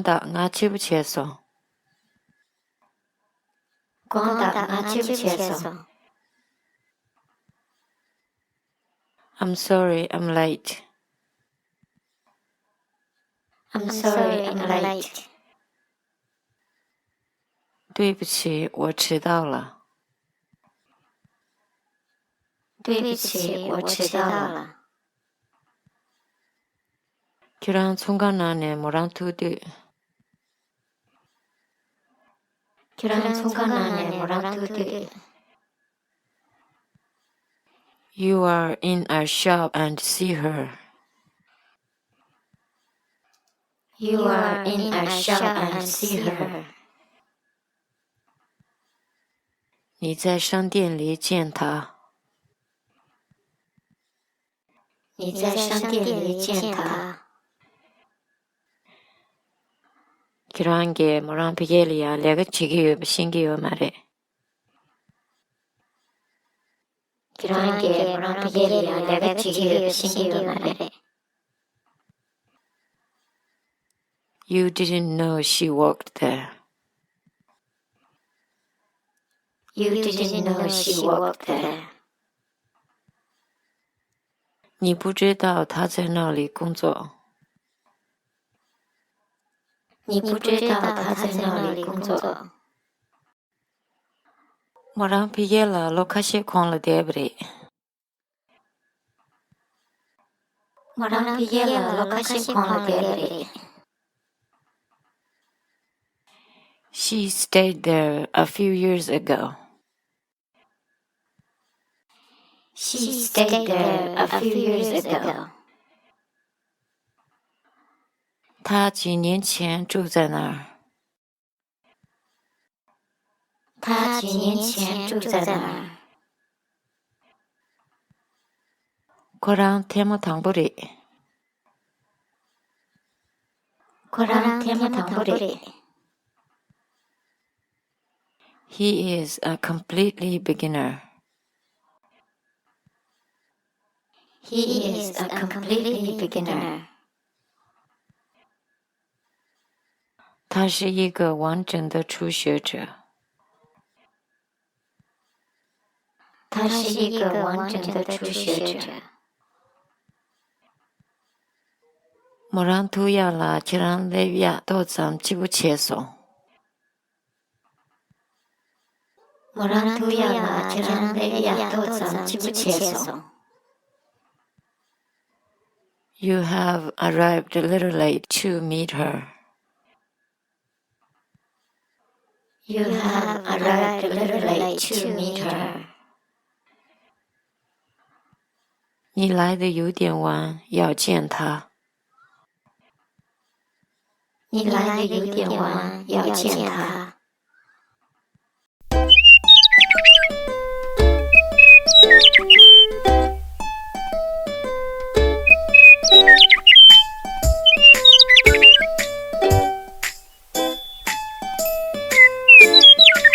光다ငါ 치부치했어. 꽝다 나 치부치했어. I'm sorry, I'm late. I'm sorry, I'm late. 对不起，我迟到了。对不起，我迟到了。 걔랑 총각 안에 뭐랑 두드. 걔랑 총각 안에 뭐랑 두드. You are in our shop and see her. You are in our shop and see her. 你在商店里见她。你在商店里见她。 걔랑 게 뭐랑 비겔이야. 내가 지기요 신기요 말해. 걔랑 게 뭐랑 비겔이야. 내가 지기요 신기요 말해. You didn't know she worked there. You didn't know she worked there. 你不知道她在那里工作。你不知道她在那里工作。 뭐랑 비겔라 로카시 콩라 데브리. 뭐랑 비겔라 로카시 콩라 데브리. She stayed there a few years ago. She stayed there a few years ago. 她几年前住在那儿。她几年前住在那儿。 그랑 테모탕부리. 그랑 테모탕부리. He is a completely beginner. He is a completely beginner. 他是一个完整的初学者。他是一个完整的初学者。 뭐랑 두야라 지랑 레비야 도참 지부치에서. 뭐랑 두야라 지랑 레비야 도참 지부치에서. You have arrived a little late to meet her. You have arrived a little late to meet her. 你来的有点晚，要见她。你来的有点晚，要见她。